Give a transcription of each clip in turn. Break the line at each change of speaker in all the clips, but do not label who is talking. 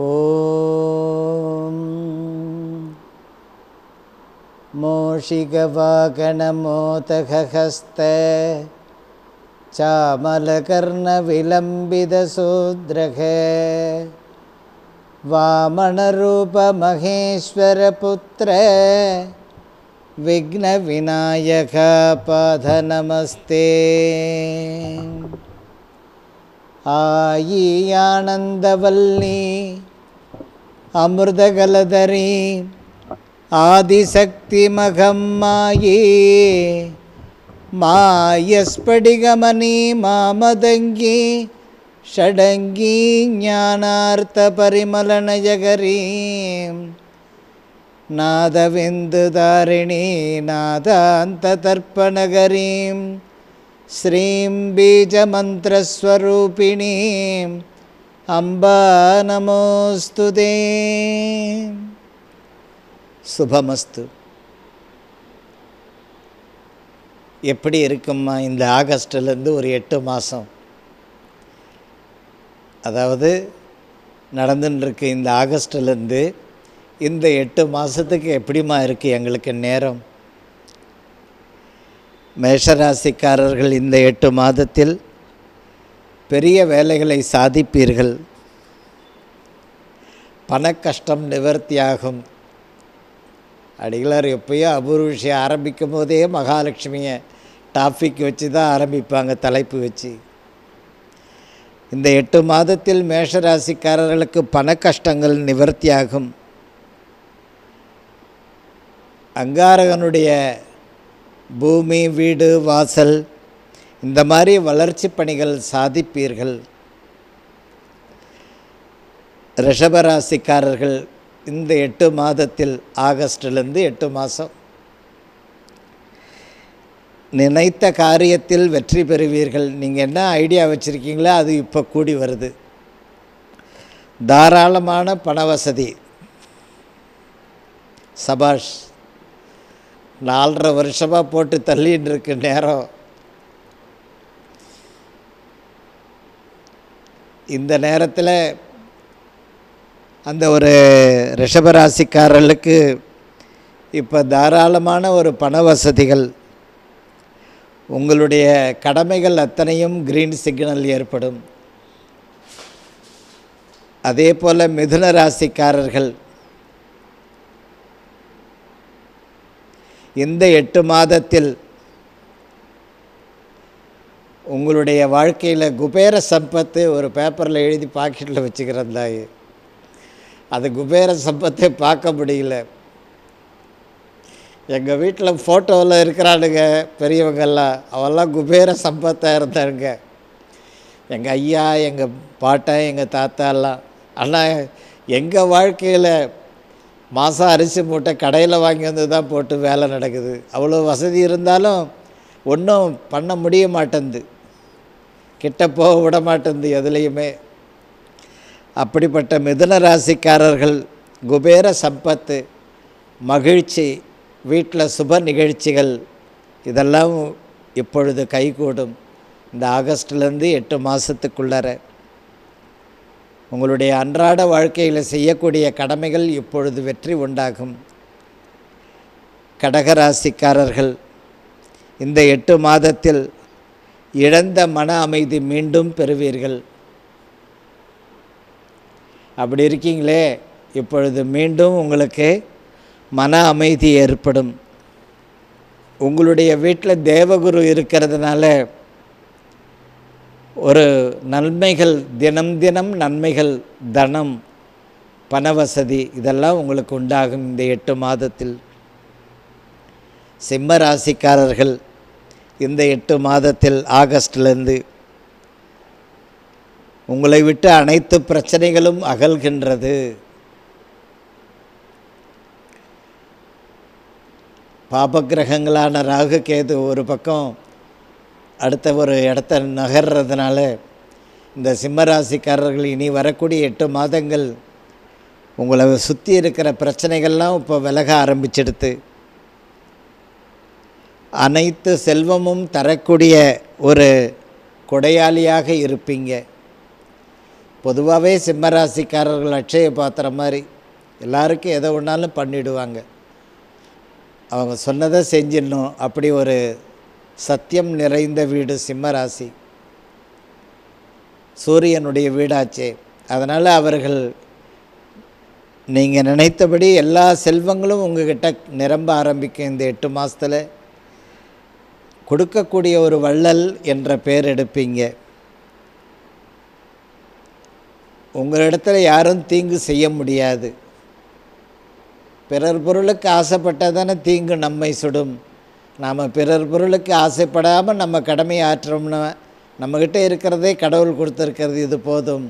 ஓம் மூஷிகவாகனமோதகஹஸ்த சாமலகர்ணவிலம்பிதசூத்ரக வாமனரூபமகேஸ்வரபுத்திர விக்னவிநாயக பாதநமஸ்தே. ஆயி ஆனந்தவல்லி அமிர்தகலதரி ஆதிசக்தி மகம்மாயி மாயஸ்படிகமணி மாமதங்கி ஷடங்கி ஞானார்த்த பரிமளநயகரி நாதவிந்துதாரிணி நாதாந்த தர்ப்பணகரீம் ஸ்ரீம் பீஜமந்திரஸ்வரூபிணீம் அம்பா நமோஸ்துதே. சுபமஸ்து. எப்படி இருக்கும்மா இந்த ஆகஸ்ட்லேருந்து ஒரு 8 மாதம், அதாவது நடந்துட்டுருக்கு இந்த ஆகஸ்ட்லேருந்து இந்த 8 மாதத்துக்கு எப்படிம்மா இருக்குது எங்களுக்கு நேரம்? மேஷராசிக்காரர்கள் இந்த 8 மாதத்தில் பெரிய வேலைகளை சாதிப்பீர்கள். பணக்கஷ்டம் நிவர்த்தியாகும். அடிகளார் எப்பயோ அபூர்வ விஷயம் ஆரம்பிக்கும் போதே மகாலட்சுமியை டாபிக் வச்சு தான் ஆரம்பிப்பாங்க, தலைப்பு வச்சு. இந்த 8 மாதத்தில் மேஷராசிக்காரர்களுக்கு பணக்கஷ்டங்கள் நிவர்த்தியாகும். அங்காரகனுடைய பூமி, வீடு, வாசல் இந்த மாதிரி வளர்ச்சி பணிகள் சாதிப்பீர்கள். ரிஷபராசிக்காரர்கள் இந்த 8 மாதத்தில், ஆகஸ்ட்லேருந்து 8 மாதம், நினைத்த காரியத்தில் வெற்றி பெறுவீர்கள். நீங்கள் என்ன ஐடியா வச்சுருக்கீங்களோ அது இப்போ கூடி வருது. தாராளமான பண வசதி. சபாஷ். 4.5 வருஷமாக போட்டு தள்ளின்னு இருக்கு நேரம். இந்த நேரத்தில் அந்த ஒரு ரிஷபராசிக்காரர்களுக்கு இப்போ தாராளமான ஒரு பண வசதிகள். உங்களுடைய கடமைகள் அத்தனையும் கிரீன் சிக்னல் ஏற்படும். அதே போல் மிதுன ராசிக்காரர்கள் இந்த 8 மாதத்தில் உங்களுடைய வாழ்க்கையில் குபேர சம்பத்து ஒரு பேப்பரில் எழுதி பாக்கெட்டில் வச்சுக்கிறந்தாய். அது குபேர சம்பத்தை பார்க்க முடியல. எங்கள் வீட்டில் ஃபோட்டோவில் இருக்கிறானுங்க பெரியவங்கள்லாம், அவெல்லாம் குபேர சம்பத்தாக இருந்தாருங்க. எங்கள் ஐயா, எங்கள் பாட்டன், எங்கள் தாத்தாலாம். ஆனால் எங்கள் வாழ்க்கையில் மாதம் அரிசி மூட்டை கடையில் வாங்கி வந்து தான் போட்டு வேலை நடக்குது. அவ்வளோ வசதி இருந்தாலும் ஒன்றும் பண்ண முடிய மாட்டேங்குது, கிட்ட போக விட மாட்டேங்குது எதுலேயுமே. அப்படிப்பட்ட மிதுன ராசிக்காரர்கள் குபேர சம்பத்து, மகிழ்ச்சி, வீட்டில் சுப நிகழ்ச்சிகள் இதெல்லாம் இப்பொழுது கைகூடும். இந்த ஆகஸ்ட்லேருந்து 8 மாதத்துக்குள்ளார உங்களுடைய அன்றாட வாழ்க்கையில் செய்யக்கூடிய கடமைகள் இப்பொழுது வெற்றி உண்டாகும். கடகராசிக்காரர்கள் இந்த 8 மாதத்தில் இழந்த மன அமைதி மீண்டும் பெறுவீர்கள். அப்படி இருக்கீங்களே, இப்பொழுது மீண்டும் உங்களுக்கு மன அமைதி ஏற்படும். உங்களுடைய வீட்டில் தேவகுரு இருக்கிறதுனால ஒரு நன்மைகள், தினம் தினம் நன்மைகள், தனம், பணவசதி இதெல்லாம் உங்களுக்கு உண்டாகும் இந்த 8 மாதத்தில். சிம்ம ராசிக்காரர்கள் இந்த 8 மாதத்தில், ஆகஸ்ட்லேருந்து உங்களை விட்டு அனைத்து பிரச்சனைகளும் அகல்கின்றது. பாபகிரகங்களான ராகு கேது ஒரு பக்கம் அடுத்த ஒரு இடத்த நகர்றதுனால இந்த சிம்மராசிக்காரர்கள் இனி வரக்கூடிய 8 மாதங்கள் உங்களை சுற்றி இருக்கிற பிரச்சனைகள்லாம் இப்போ விலக ஆரம்பிச்சிடுது. அனைத்து செல்வமும் தரக்கூடிய ஒரு கொடையாளியாக இருப்பீங்க. பொதுவாகவே சிம்மராசிக்காரர்கள் அட்சய பாத்திரம் மாதிரி எல்லாருக்கும் எதை ஒன்றாலும் பண்ணிவிடுவாங்க. அவங்க சொன்னதை செஞ்சிடணும். அப்படி ஒரு சத்தியம் நிறைந்த வீடு சிம்மராசி, சூரியனுடைய வீடாச்சே. அதனால் அவர்கள் நீங்கள் நினைத்தபடி எல்லா செல்வங்களும் உங்கள்கிட்ட நிரம்ப ஆரம்பிக்கும். இந்த 8 மாதத்தில் கொடுக்கக்கூடிய ஒரு வள்ளல் என்ற பெயர் எடுப்பீங்க. உங்களிடத்தில் யாரும் தீங்கு செய்ய முடியாது. பிறர் பொருளுக்கு ஆசைப்பட்டால் தானே தீங்கு நம்மை சுடும். நாம் பிறர் பொருளுக்கு ஆசைப்படாமல் நம்ம கடமையை ஆற்றோம்னா நம்மக்கிட்ட இருக்கிறதே கடவுள் கொடுத்துருக்கிறது, இது போதும்,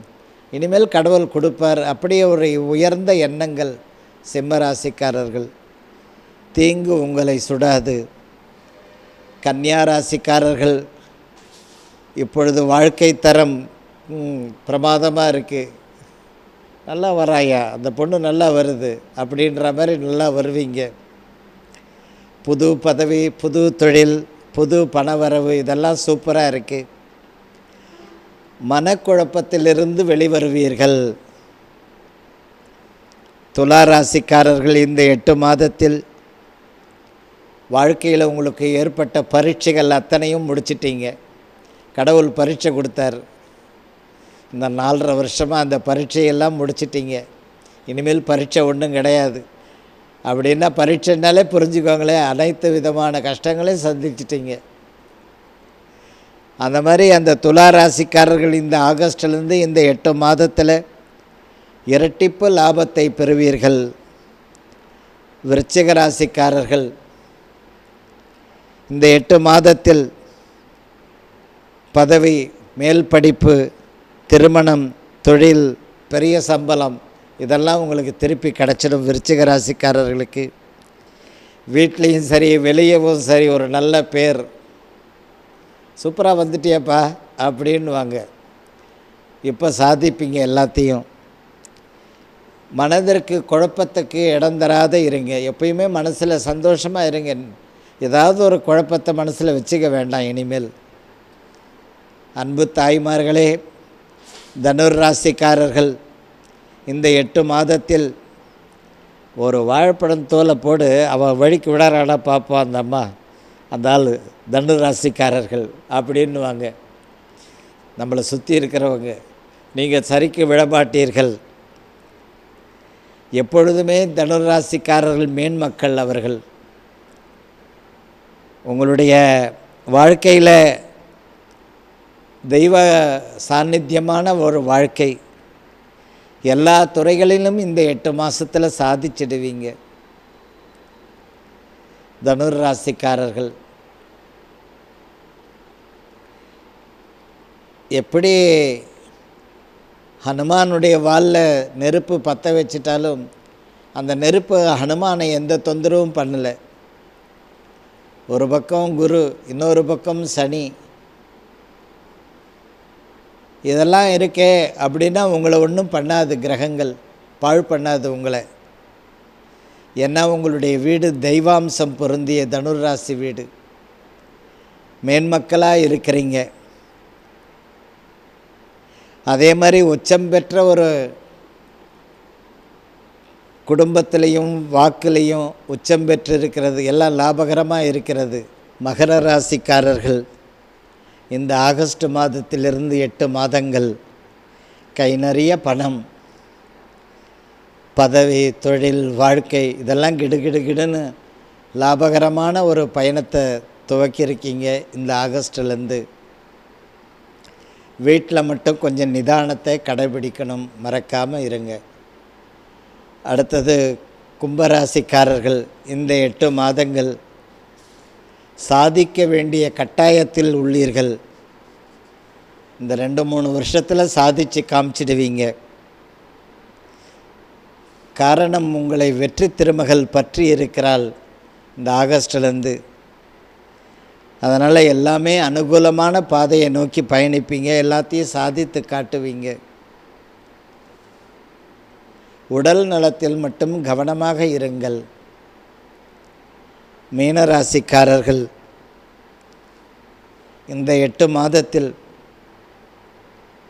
இனிமேல் கடவுள் கொடுப்பார். அப்படியே ஒரு உயர்ந்த எண்ணங்கள் சிம்மராசிக்காரர்கள். தீங்கு உங்களை சுடாது. கன்னியா ராசிக்காரர்கள் இப்பொழுது வாழ்க்கை தரம் பிரமாதமாக இருக்குது. நல்லா வராயா, அந்த பொண்ணு நல்லா வருது அப்படின்ற மாதிரி நல்லா வருவீங்க. புது பதவி, புது தொழில், புது பணவரவு, இதெல்லாம் சூப்பராக இருக்குது. மனக்குழப்பத்திலிருந்து வெளிவருவீர்கள். துலா ராசிக்காரர்கள் இந்த 8 மாதத்தில் வாழ்க்கையில் உங்களுக்கு ஏற்பட்ட பரீட்சைகள் அத்தனையும் முடிச்சிட்டீங்க. கடவுள் பரீட்சை கொடுத்தார். இந்த 4.5 வருஷமாக அந்த பரீட்சையெல்லாம் முடிச்சிட்டிங்க. இனிமேல் பரீட்சை ஒன்றும் கிடையாது. அப்படின்னா பரீட்சைனாலே புரிஞ்சுக்கோங்களேன், அனைத்து விதமான கஷ்டங்களையும் சந்திச்சிட்டிங்க. அந்த மாதிரி அந்த துலா ராசிக்காரர்கள் இந்த ஆகஸ்ட்லேருந்து இந்த 8 மாதத்தில் இரட்டிப்பு லாபத்தை பெறுவீர்கள். விருச்சிக ராசிக்காரர்கள் இந்த 8 மாதத்தில் பதவி, மேல் படிப்பு, திருமணம், தொழில், பெரிய சம்பளம், இதெல்லாம் உங்களுக்கு திருப்பி கிடச்சிடும். விருச்சிக ராசிக்காரர்களுக்கு வீட்லேயும் சரி வெளியவும் சரி ஒரு நல்ல பேர். சூப்பராக வந்துட்டியாப்பா அப்படின்வாங்க. இப்போ சாதிப்பீங்க எல்லாத்தையும். மனதிற்கு குழப்பத்துக்கு இடம் தராத இருங்க. எப்பயுமே மனசில் சந்தோஷமாக இருங்க. ஏதாவது ஒரு குழப்பத்தை மனசில் வச்சுக்க வேண்டாம் இனிமேல். அன்பு தாய்மார்களே, தனுர் ராசிக்காரர்கள் இந்த 8 மாதத்தில் ஒரு வாழைப்பழம் தோலை போடு, அவள் வழிக்கு விடாராடா பார்ப்போம் அந்த அம்மா, அந்த ஆள் தனுர் ராசிக்காரர்கள் அப்படின்னுவாங்க. நம்மளை சுற்றி இருக்கிறவங்க, நீங்கள் சரிக்கு விடமாட்டீர்கள். எப்பொழுதுமே தனுர் ராசிக்காரர்கள் மேன்மக்கள். அவர்கள் உங்களுடைய வாழ்க்கையில் தெய்வ சாநித்தியமான ஒரு வாழ்க்கை. எல்லா துறைகளிலும் இந்த 8 மாதத்தில் சாதிச்சிடுவீங்க. தனுர் ராசிக்காரர்கள் எப்படி ஹனுமானுடைய வாலில் நெருப்பு பற்ற வச்சிட்டாலும் அந்த நெருப்பு ஹனுமானை எந்த தொந்தரவும் பண்ணலை. ஒரு பக்கம் குரு, இன்னொரு பக்கம் சனி, இதெல்லாம் இருக்கே அப்படின்னா உங்களை ஒன்றும் பண்ணாது. கிரகங்கள் பாழ் பண்ணாது உங்களை. ஏன்னா உங்களுடைய வீடு தெய்வாம்சம் பொருந்திய தனுர் ராசி வீடு. மேன்மக்களாக இருக்கிறீங்க. அதே மாதிரி உச்சம் பெற்ற ஒரு குடும்பத்திலையும் வாக்குலையும் உச்சம் பெற்றிருக்கிறது. எல்லாம் லாபகரமாக இருக்கிறது. மகர ராசிக்காரர்கள் இந்த ஆகஸ்ட் மாதத்திலிருந்து 8 மாதங்கள் கை நிறைய பணம், பதவி, தொழில், வாழ்க்கை, இதெல்லாம் கிடுகிடுன்னு லாபகரமான ஒரு பயணத்தை துவக்கியிருக்கீங்க. இந்த ஆகஸ்ட்லேருந்து வீட்டில் மட்டும் கொஞ்சம் நிதானத்தை கடைபிடிக்கணும், மறக்காமல் இருங்க. அடுத்தது கும்பராசிக்காரர்கள் இந்த 8 மாதங்கள் சாதிக்க வேண்டிய கட்டாயத்தில் உள்ளீர்கள். இந்த 2-3 வருஷத்தில் சாதித்து காமிச்சிடுவீங்க. காரணம், உங்களை வெற்றி திருமகள் பற்றி இருக்கிறாள் இந்த ஆகஸ்ட்லேருந்து. அதனால் எல்லாமே அனுகூலமான பாதையை நோக்கி பயணிப்பீங்க. எல்லாத்தையும் சாதித்து காட்டுவீங்க. உடல் நலத்தில் மட்டும் கவனமாக இருங்கள். மீனராசிக்காரர்கள் இந்த 8 மாதத்தில்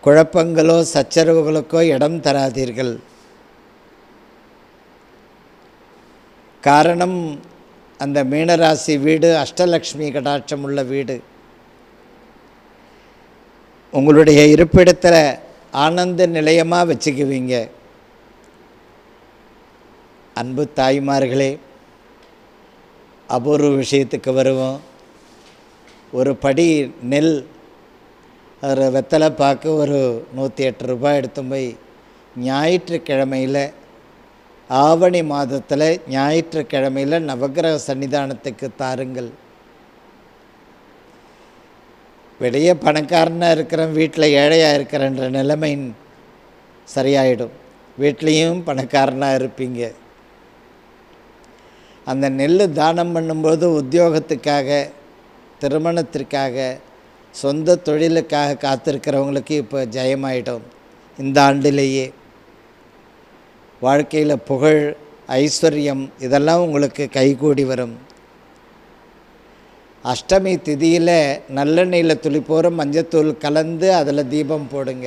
குழப்பங்களோ சச்சரவுகளுக்கோ இடம் தராதீர்கள். காரணம், அந்த மீனராசி வீடு அஷ்டலக்ஷ்மி கடாட்சம் உள்ள வீடு. உங்களுடைய இருப்பிடத்தில் ஆனந்த நிலையமாக வச்சுக்குவீங்க. அன்பு தாய்மார்களே, அபூர்வ விஷயத்துக்கு வருவோம். ஒரு படி நெல், ஒரு வெத்தலை பாக்கு ஒரு 108 ரூபாய் எடுத்து போய் ஞாயிற்றுக்கிழமையில், ஆவணி மாதத்தில் ஞாயிற்றுக்கிழமையில் நவக்கிரக சன்னிதானத்துக்கு தாருங்கள். வெளியே பணக்காரனாக இருக்கிறேன், வீட்டில் ஏழையாக இருக்கிறன்ற நிலைமை சரியாயிடும். வீட்லேயும் பணக்காரனாக இருப்பீங்க. அந்த நெல் தானம் பண்ணும்போது உத்தியோகத்துக்காக, திருமணத்திற்காக, சொந்த தொழிலுக்காக காத்திருக்கிறவங்களுக்கு இப்போ ஜெயமாயிடும். இந்த ஆண்டிலேயே வாழ்க்கையில் புகழ், ஐஸ்வர்யம் இதெல்லாம் உங்களுக்கு கைகூடி வரும். அஷ்டமி திதியில் நல்லெண்ணெயில் துளிப்போற மஞ்சத்தூள் கலந்து அதில் தீபம் போடுங்க.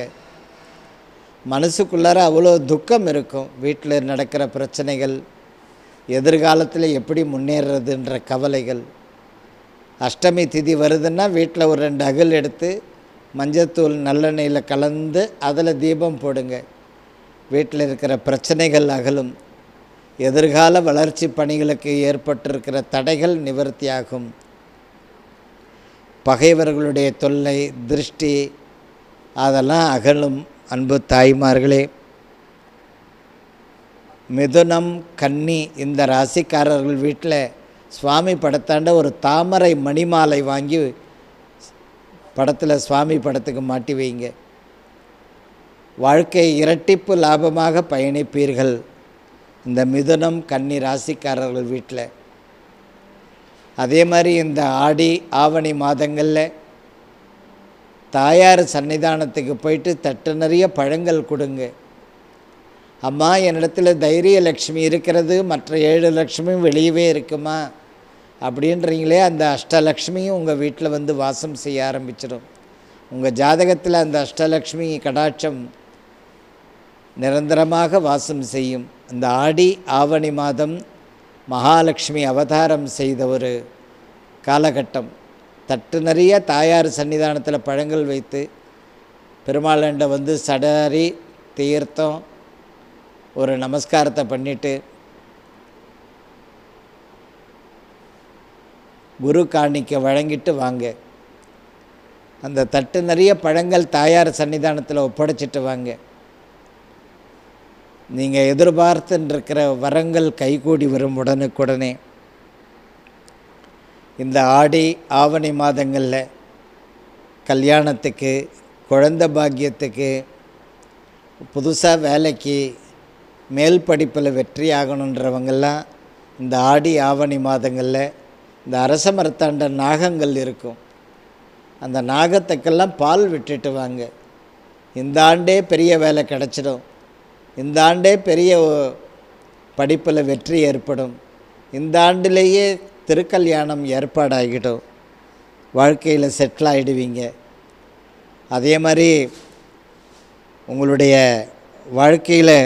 மனசுக்குள்ளார அவ்வளோ துக்கம் இருக்கும். வீட்டில் நடக்கிற பிரச்சனைகள், எதிர்காலத்தில் எப்படி முன்னேறதுன்ற கவலைகள். அஷ்டமி திதி வருதுன்னா வீட்டில் ஒரு 2 அகல் எடுத்து மஞ்சத்தூள் நல்லெண்ணெயில் கலந்து அதில் தீபம் போடுங்க. வீட்டில் இருக்கிற பிரச்சனைகள் அகலும். எதிர்கால வளர்ச்சி பணிகளுக்கு ஏற்பட்டிருக்கிற தடைகள் நிவர்த்தியாகும். பகைவர்களுடைய தொல்லை, திருஷ்டி அதெல்லாம் அகலும். அன்பு தாய்மார்களே, மிதுனம், கன்னி இந்த ராசிக்காரர்கள் வீட்டில் சுவாமி படத்தாண்ட ஒரு தாமரை மணிமாலை வாங்கி படத்தில் சுவாமி படத்துக்கு மாட்டி வைங்க. வாழ்க்கை இரட்டிப்பு லாபமாக பயணிப்பீர்கள். இந்த மிதுனம், கன்னி ராசிக்காரர்கள் வீட்டில். அதே மாதிரி இந்த ஆடி, ஆவணி மாதங்களில் தாயார் சன்னிதானத்துக்கு போயிட்டு தட்டு நிறைய பழங்கள் கொடுங்க. அம்மா, என்னிடத்தில் தைரிய லக்ஷ்மி இருக்கிறது, மற்ற 7 லக்ஷ்மியும் வெளியவே இருக்குமா அப்படின்றீங்களே, அந்த அஷ்டலக்ஷ்மியும் உங்கள் வீட்டில் வந்து வாசம் செய்ய ஆரம்பிச்சிடும். உங்கள் ஜாதகத்தில் அந்த அஷ்டலக்ஷ்மி கடாட்சம் நிரந்தரமாக வாசம் செய்யும். இந்த ஆடி, ஆவணி மாதம் மகாலட்சுமி அவதாரம் செய்த ஒரு காலகட்டம். தட்டு நிறைய தாயார் சன்னிதானத்தில் பழங்கள் வைத்து பெருமாளண்ட வந்து சடாரி, தீர்த்தம், ஒரு நமஸ்காரத்தை பண்ணிவிட்டு குரு காணிக்கை வழங்கிட்டு வாங்க. அந்த தட்டு நிறைய பழங்கள் தாயார் சன்னிதானத்தில் ஒப்படைச்சிட்டு வாங்க. நீங்கள் எதிர்பார்த்துருக்கிற வரங்கள் கைகூடி வரும் உடனுக்குடனே. இந்த ஆடி, ஆவணி மாதங்களில் கல்யாணத்துக்கு, குழந்தை பாக்கியத்துக்கு, புதுசாக வேலைக்கு, மேல் படிப்பில் வெற்றி ஆகணுன்றவங்கெல்லாம் இந்த ஆடி, ஆவணி மாதங்களில் இந்த அரச மரத்தாண்ட நாகங்கள் இருக்கும். அந்த நாகத்துக்கெல்லாம் பால் விட்டுட்டு வாங்க. இந்த ஆண்டே பெரிய வேலை கிடச்சிடும். இந்த ஆண்டே பெரிய படிப்பில் வெற்றி ஏற்படும். இந்த ஆண்டிலேயே திருக்கல்யாணம் ஏற்பாடாகிடும். வாழ்க்கையில் செட்டில் ஆகிடுவீங்க. அதே மாதிரி உங்களுடைய வாழ்க்கையில்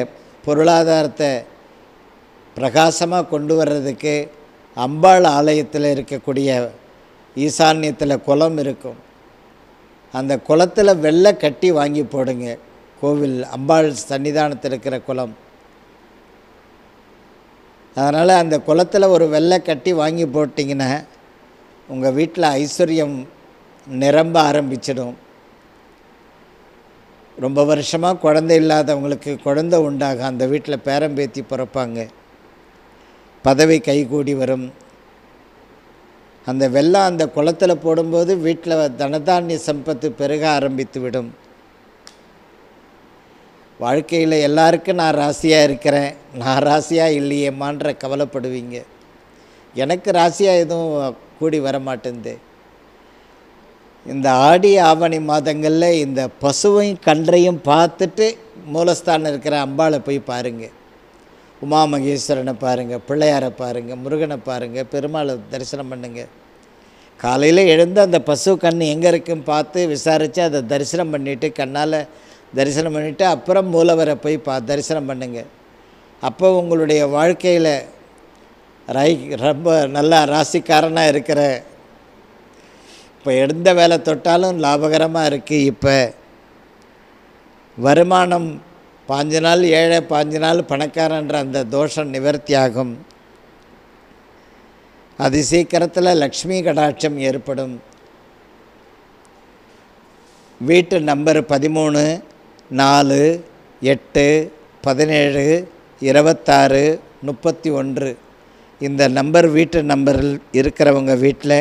பொருளாதாரத்தை பிரகாசமாக கொண்டு வர்றதுக்கு அம்பாள் ஆலயத்தில் இருக்கக்கூடிய ஈசான்யத்தில் குளம் இருக்கும். அந்த குளத்தில் வெள்ளை கட்டி வாங்கி போடுங்க. கோவில் அம்பாள் சன்னிதானத்தில் இருக்கிற குளம். அதனால் அந்த குளத்தில் ஒரு வெள்ளை கட்டி வாங்கி போட்டிங்கன்னா உங்கள் வீட்டில் ஐஸ்வர்யம் நிரம்ப ஆரம்பிச்சிடும். ரொம்ப வருஷமாக குழந்தை இல்லாதவங்களுக்கு குழந்தை உண்டாகும். அந்த வீட்டில் பேரம்பேத்தி பிறப்பாங்க. பதவி கைகூடி வரும். அந்த வெள்ளம் அந்த குளத்தில் போடும்போது வீட்டில் தனதானிய சம்பத்து பெருக ஆரம்பித்து விடும். வாழ்க்கையில் எல்லாருக்கும் நான் ராசியாக இருக்கிறேன், நான் ராசியாக இல்லையேம்மான்ற கவலைப்படுவீங்க. எனக்கு ராசியாக எதுவும் கூடி வர மாட்டேங்குது. இந்த ஆடி, ஆவணி மாதங்களில் இந்த பசுவையும் கன்றையும் பார்த்துட்டு மூலஸ்தானம் இருக்கிற அம்பாளை போய் பாருங்கள். உமா மகேஸ்வரனை பாருங்கள், பிள்ளையாரை பாருங்கள், முருகனை பாருங்கள், பெருமாளை தரிசனம் பண்ணுங்கள். காலையில் எழுந்து அந்த பசு கண் எங்கே இருக்குன்னு பார்த்து விசாரித்து அதை தரிசனம் பண்ணிவிட்டு கண்ணால் தரிசனம் பண்ணிவிட்டு அப்புறம் மூலவரை போய் தரிசனம் பண்ணுங்கள். அப்போ உங்களுடைய வாழ்க்கையில் ரொம்ப நல்லா ராசிக்காரனாக இருக்கிற, இப்போ எந்த வேலை தொட்டாலும் லாபகரமாக இருக்குது. இப்போ வருமானம் 5 நாள் ஏழை 5 நாள் பணக்காரன்ற அந்த தோஷம் நிவர்த்தி ஆகும். அது சீக்கிரத்தில் லக்ஷ்மி கடாட்சம் ஏற்படும். வீட்டு நம்பர் 13, 4, 8, 17, 26, 31. இந்த நம்பர் வீட்டு நம்பரில் இருக்கிறவங்க வீட்டில்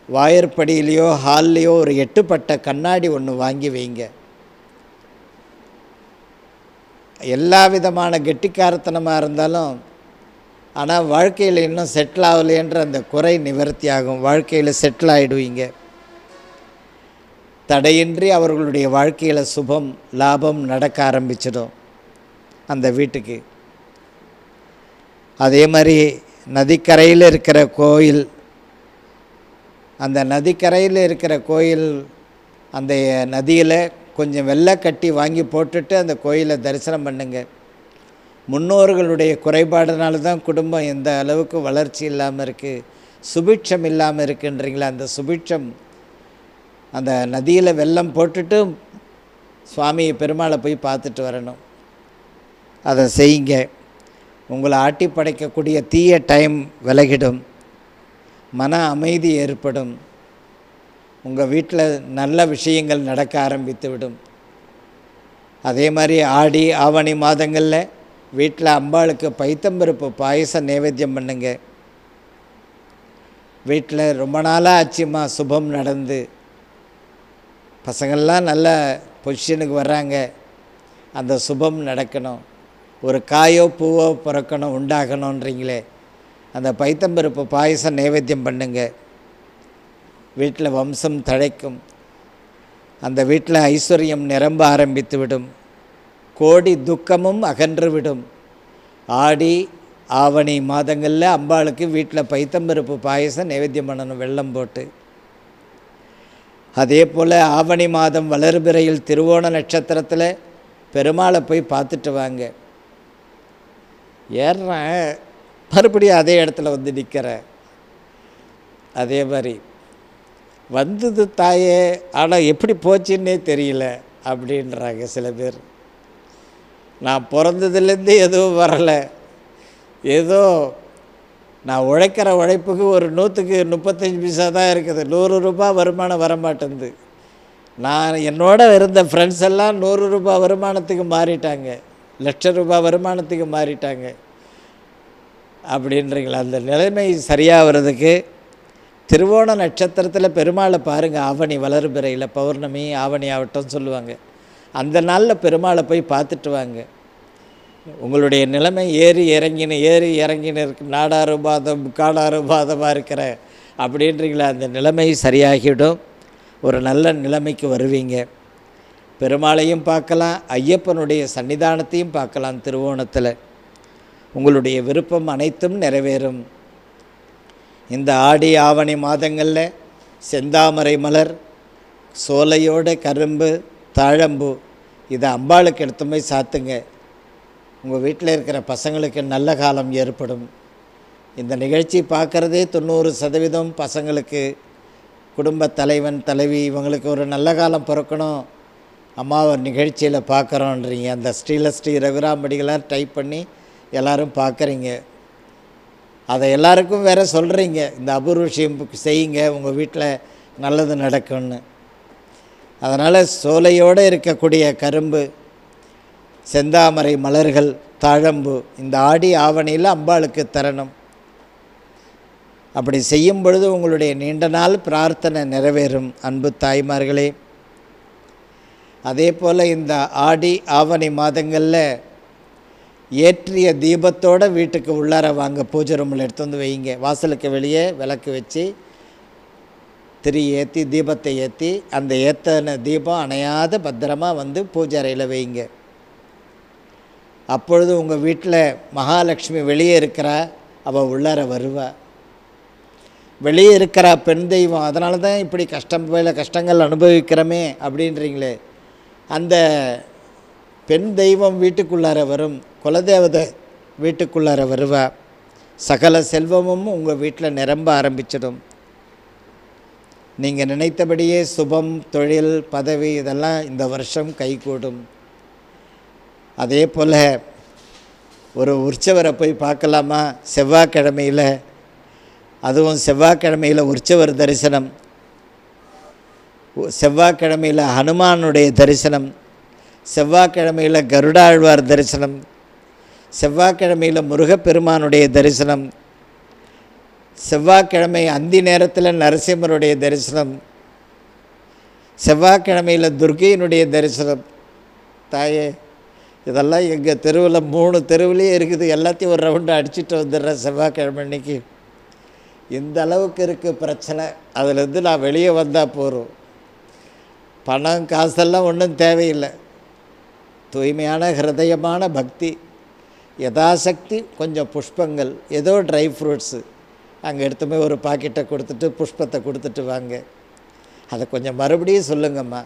வாயற்படியிலையோ ஹால்லையோ ஒரு 8 பட்ட கண்ணாடி ஒன்று வாங்கி வைங்க. எல்லா விதமான கெட்டிக்காரத்தனமாக இருந்தாலும், ஆனால் வாழ்க்கையில் இன்னும் செட்டில் ஆகலைன்ற அந்த குறை நிவர்த்தி ஆகும். வாழ்க்கையில் செட்டில் ஆகிடுவீங்க. தடையின்றி அவர்களுடைய வாழ்க்கையில் சுபம் லாபம் நடக்க ஆரம்பிச்சிடும் அந்த வீட்டுக்கு. அதே மாதிரி நதிக்கரையில் இருக்கிற கோயில், அந்த நதிக்கரையில் இருக்கிற கோயில், அந்த நதியில் கொஞ்சம் வெள்ளை கட்டி வாங்கி போட்டுட்டு அந்த கோயிலை தரிசனம் பண்ணுங்க. முன்னோர்களுடைய குறைபாடுனால தான் குடும்பம் எந்த அளவுக்கு வளர்ச்சி இல்லாமல் இருக்குது, சுபிட்சம் இல்லாமல் இருக்குன்றீங்களா, அந்த சுபிட்சம் அந்த நதியில் வெள்ளம் போட்டுட்டு சுவாமி பெருமாளை போய் பார்த்துட்டு வரணும். அதை செய்யுங்க. உங்களை ஆட்டி படைக்கக்கூடிய தீய டைம் விலகிடும், மன அமைதி ஏற்படும், உங்கள் வீட்டில் நல்ல விஷயங்கள் நடக்க ஆரம்பித்து விடும். அதே மாதிரி ஆடி ஆவணி மாதங்களில் வீட்டில் அம்பாளுக்கு பைத்தம்பருப்பு பாயசம் நைவேத்தியம் பண்ணுங்க. வீட்டில் ரொம்ப நாளாக ஆச்சுமா சுபம் நடந்து பசங்கள்லாம் நல்ல பொசிஷனுக்கு வர்றாங்க, அந்த சுபம் நடக்கணும், ஒரு காயோ பூவோ பிறக்கணும் உண்டாகணுன்றீங்களே, அந்த பைத்தம்பருப்பு பாயசம் நைவேத்தியம் பண்ணுங்க. வீட்டில் வம்சம் தழைக்கும், அந்த வீட்டில் ஐஸ்வர்யம் நிரம்ப ஆரம்பித்து விடும், கோடி துக்கமும் அகன்று விடும். ஆடி ஆவணி மாதங்களில் அம்பாளுக்கு வீட்டில் பைத்தம்பருப்பு பாயசம் நைவேத்தியம் பண்ணணும் வெல்லம் போட்டு. அதே போல் ஆவணி மாதம் வளர்பிறையில் திருவோண நட்சத்திரத்தில் பெருமாளை போய் பார்த்துட்டு வாங்க. ஏறுறேன் மறுபடியும் அதே இடத்துல வந்து நிற்கிறேன். அதே மாதிரி வந்தது தாயே, ஆனால் எப்படி போச்சுன்னே தெரியல அப்படின்றாங்க சில பேர். நான் பிறந்ததுலேருந்து எதுவும் வரலை, ஏதோ நான் உழைக்கிற உழைப்புக்கு ஒரு 100க்கு 35 பைசா தான் இருக்குது, 100 ரூபா வருமானம் வரமாட்டேங்குது. நான் என்னோட இருந்த ஃப்ரெண்ட்ஸ் எல்லாம் 100 ரூபா வருமானத்துக்கு மாறிட்டாங்க, ₹1,00,000 வருமானத்துக்கு மாறிட்டாங்க அப்படின்றீங்களா. அந்த நிலைமை சரியாகிறதுக்கு திருவோண நட்சத்திரத்தில் பெருமாளை பாருங்கள். ஆவணி வளர்பிறையில் பௌர்ணமி ஆவணி ஆவட்டம் சொல்லுவாங்க, அந்த நாளில் பெருமாளை போய் பார்த்துட்டு வாங்க. உங்களுடைய நிலைமை ஏறி இறங்கின்னு இருக்கு, நாடாறு பாதம் காடாறு பாதமாக இருக்கிற அப்படின்றீங்களா, அந்த நிலைமை சரியாகிடும். ஒரு நல்ல நிலைமைக்கு வருவீங்க. பெருமாளையும் பார்க்கலாம், ஐயப்பனுடைய சன்னிதானத்தையும் பார்க்கலாம். திருவோணத்தில் உங்களுடைய விருப்பம் அனைத்தும் நிறைவேறும். இந்த ஆடி ஆவணி மாதங்களில் செந்தாமரை மலர், சோலையோட கரும்பு, தாழம்பூ இதை அம்பாளுக்கு எடுத்து போய் சாத்துங்க. உங்கள் வீட்டில் இருக்கிற பசங்களுக்கு நல்ல காலம் ஏற்படும். இந்த நிகழ்ச்சி பார்க்குறதே 90% பசங்களுக்கு, குடும்ப தலைவன் தலைவி இவங்களுக்கு ஒரு நல்ல காலம் பிறக்கணும் அம்மாவை நிகழ்ச்சியில் பார்க்குறோன்றீங்க. அந்த ஸ்ரீ ரகுராம்படிகளாக டைப் பண்ணி எல்லோரும் பார்க்குறீங்க. அதை எல்லாருக்கும் வேறு சொல்கிறீங்க, இந்த அபூர்வ விஷயம் செய்யுங்க, உங்கள் வீட்டில் நல்லது நடக்கும்னு. அதனால் சோலையோடு இருக்கக்கூடிய கரும்பு, செந்தாமரை மலர்கள், தாழம்பு இந்த ஆடி ஆவணியில் அம்பாளுக்கு தரணும். அப்படி செய்யும் பொழுது உங்களுடைய நீண்ட நாள் பிரார்த்தனை நிறைவேறும். அன்பு தாய்மார்களே, அதே போல் இந்த ஆடி ஆவணி மாதங்களில் ஏற்றிய தீபத்தோடு வீட்டுக்கு உள்ளார வாங்க. பூஜை ரூமில் எடுத்து வந்து வைங்க. வாசலுக்கு வெளியே விளக்கு வச்சு திரி ஏற்றி தீபத்தை ஏற்றி அந்த ஏற்றின தீபம் அணையாத பத்திரமாக வந்து பூஜை அறையில் வைங்க. அப்பொழுது உங்கள் வீட்டில் மகாலட்சுமி வெளியே இருக்கிறா, அவள் உள்ளார வருவா. வெளியே இருக்கிற பெண் தெய்வம், அதனால தான் இப்படி கஷ்டங்கள் அனுபவிக்கிறோமே அப்படின்றீங்களே, அந்த பெண் தெய்வம் வீட்டுக்குள்ளார வரும், குலதேவதை வீட்டுக்குள்ளார வருவா, சகல செல்வமும் உங்கள் வீட்டில் நிரம்ப ஆரம்பிச்சிடும். நீங்கள் நினைத்தபடியே சுபம், தொழில், பதவி இதெல்லாம் இந்த வருஷம் கைகூடும். அதே போல் ஒரு உற்சவரை போய் பார்க்கலாமா செவ்வாய்க்கிழமையில், அதுவும் செவ்வாய்க்கிழமையில் உற்சவர் தரிசனம், செவ்வாய்க்கிழமையில் ஹனுமானுடைய தரிசனம், செவ்வாய்க்கிழமையில் கருடாழ்வார் தரிசனம், செவ்வாய்க்கிழமையில் முருகப்பெருமானுடைய தரிசனம், செவ்வாய்க்கிழமை அந்தி நேரத்தில் நரசிம்மருடைய தரிசனம், செவ்வாய்க்கிழமையில் துர்கையினுடைய தரிசனம். தாயே, இதெல்லாம் எங்கள் தெருவில் 3 தெருவிலேயே இருக்குது, எல்லாத்தையும் ஒரு ரவுண்டு அடிச்சுட்டு வந்துடுறேன் செவ்வாய்க்கிழமை அன்னைக்கு. இந்த அளவுக்கு இருக்குது பிரச்சனை. அதுலேருந்து நான் வெளியே வந்தால் போகிறோம். பணம் காசெல்லாம் ஒன்றும் தேவையில்லை. தூய்மையான ஹிருதயமான பக்தி, யதாசக்தி கொஞ்சம் புஷ்பங்கள், ஏதோ ட்ரை ஃப்ரூட்ஸு அங்கே எடுத்து போய் ஒரு பாக்கெட்டை கொடுத்துட்டு புஷ்பத்தை கொடுத்துட்டு வாங்க. அதை கொஞ்சம் மறுபடியும் சொல்லுங்கம்மா.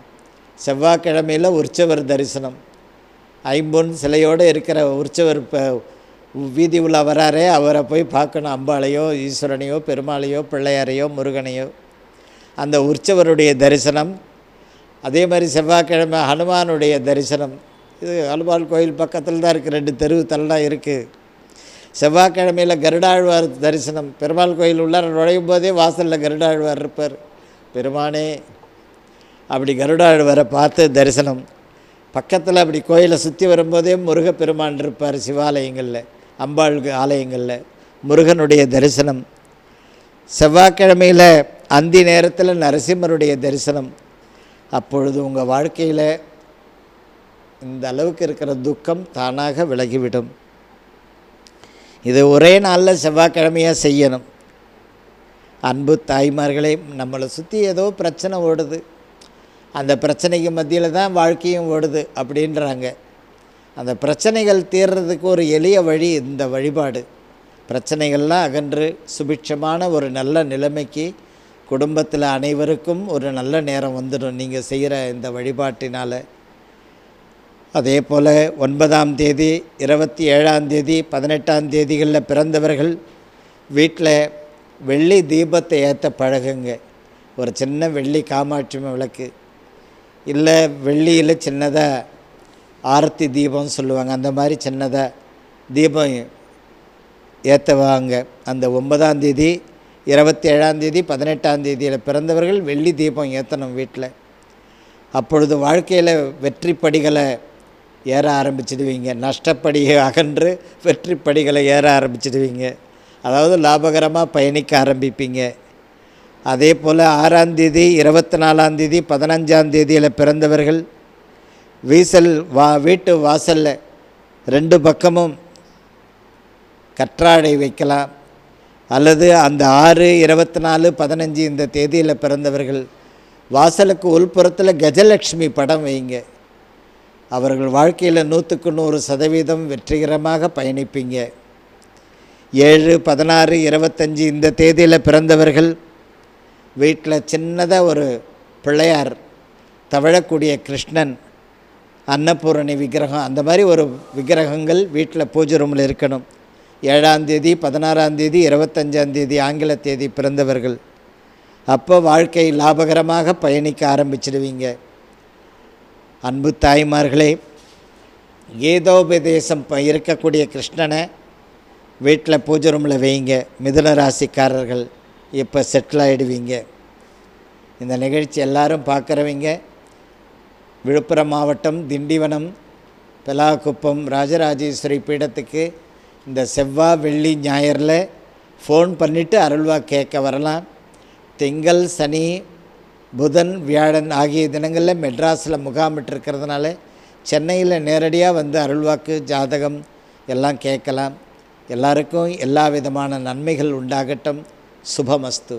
செவ்வாய்க்கிழமையில் உற்சவர் தரிசனம், ஐம்பொன் சிலையோடு இருக்கிற உற்சவர் இப்போ வீதி உள்ள வராரே, அவரை போய் பார்க்கணும். அம்பாளையோ ஈஸ்வரனையோ பெருமாளையோ பிள்ளையாரையோ முருகனையோ, அந்த உற்சவருடைய தரிசனம். அதே மாதிரி செவ்வாய்க்கிழமை ஹனுமானுடைய தரிசனம். இது ஹனுமான் கோயில் பக்கத்தில் தான் இருக்குது, 2 தெருவு தள்ளலாம் இருக்குது. செவ்வாய்க்கிழமையில் கருடாழ்வார் தரிசனம். பெருமாள் கோயில் உள்ளார நுழையும் போதே வாசலில் கருடாழ்வார் இருப்பார். பெருமானே, அப்படி கருடாழ்வாரை பார்த்து தரிசனம். பக்கத்தில் அப்படி கோயிலை சுற்றி வரும்போதே முருகப்பெருமான் இருப்பார். சிவாலயங்களில், அம்பாள் ஆலயங்களில் முருகனுடைய தரிசனம். செவ்வாய்க்கிழமையில் அந்தி நேரத்தில் நரசிம்மருடைய தரிசனம். அப்பொழுது உங்கள் வாழ்க்கையில் இந்த அளவுக்கு இருக்கிற துக்கம் தானாக விலகிவிடும். இது ஒரே நாளில் செவ்வாய்க்கிழமையாக செய்யணும். அன்பு தாய்மார்களே, நம்மளை சுற்றி ஏதோ பிரச்சனை ஓடுது, அந்த பிரச்சனைக்கு மத்தியில் தான் வாழ்க்கையும் ஓடுது அப்படின்றாங்க. அந்த பிரச்சனைகள் தீர்றதுக்கு ஒரு எளிய வழி இந்த வழிபாடு. பிரச்சனைகள்லாம் அகன்று சுபிட்சமான ஒரு நல்ல நிலைமைக்கு குடும்பத்தில் அனைவருக்கும் ஒரு நல்ல நேரம் வந்துடும் நீங்கள் செய்கிற இந்த வழிபாட்டினால். அதே போல் 9ஆம் தேதி, 27ஆம் தேதி, 18ஆம் தேதிகளில் பிறந்தவர்கள் வீட்டில் வெள்ளி தீபத்தை ஏற்ற பழகுங்க. ஒரு சின்ன வெள்ளி காமாட்சி விளக்கு, இல்லை வெள்ளியில் சின்னதாக ஆரத்தி தீபம்னு சொல்லுவாங்க, அந்த மாதிரி சின்னதாக தீபம் ஏற்றவாங்க. அந்த 9ஆம் தேதி, 27ஆம் தேதி, 18ஆம் தேதியில் பிறந்தவர்கள் வெள்ளி தீபம் ஏற்றணும் வீட்டில். அப்பொழுது வாழ்க்கையில் வெற்றி படிகளை ஏற ஆரம்பிச்சிடுவீங்க. நஷ்டப்படியை அகன்று வெற்றி படிகளை ஏற ஆரம்பிச்சிடுவீங்க. அதாவது லாபகரமாக பயணிக்க ஆரம்பிப்பீங்க. அதே போல் 6ஆம் தேதி, 24ஆம் தேதி, 15ஆம் தேதியில் பிறந்தவர்கள் வீட்டு வாசலில் 2 பக்கமும் கற்றாழை வைக்கலாம். அல்லது அந்த 6, 24, 15 இந்த தேதியில் பிறந்தவர்கள் வாசலுக்கு உள்புறத்தில் கஜலட்சுமி படம் வைங்க. அவர்கள் வாழ்க்கையில் 100க்கு 100% வெற்றிகரமாக பயணிப்பீங்க. 7, 16, 25 இந்த தேதியில் பிறந்தவர்கள் வீட்டில் சின்னதாக ஒரு பிள்ளையார், தவழக்கூடிய கிருஷ்ணன், அன்னபூரணி விக்கிரகம், அந்த மாதிரி ஒரு விக்கிரகங்கள் வீட்டில் பூஜை ரூமில் இருக்கணும். 7ஆம் தேதி, 16ஆம் தேதி, 25ஆம் தேதி ஆங்கில தேதி பிறந்தவர்கள் அப்போ வாழ்க்கை லாபகரமாக பயணிக்க ஆரம்பிச்சிடுவீங்க. அன்பு தாய்மார்களே, கீதோபதேசம் இருக்கக்கூடிய கிருஷ்ணனை வீட்டில் பூஜை ரூமில் வைங்க. மிதுன ராசிக்காரர்கள் இப்போ செட்டில் ஆகிடுவீங்க. இந்த நிகழ்ச்சி எல்லாரும் பார்க்குறவங்க விழுப்புரம் மாவட்டம் திண்டிவனம் பெலாகுப்பம் ராஜராஜேஸ்வரி பீடத்துக்கு இந்த செவ்வாய், வெள்ளி, ஞாயிறில் ஃபோன் பண்ணிவிட்டு அருள்வா கேட்க வரலாம். திங்கள், சனி, புதன், வியாழன் ஆகிய தினங்களில் மெட்ராஸில் முகாமிட்டிருக்கிறதுனால சென்னையில் நேரடியாக வந்து அருள்வாக்கு, ஜாதகம் எல்லாம் கேட்கலாம். எல்லாருக்கும் எல்லா விதமான நன்மைகள் உண்டாகட்டும். சுபமஸ்து.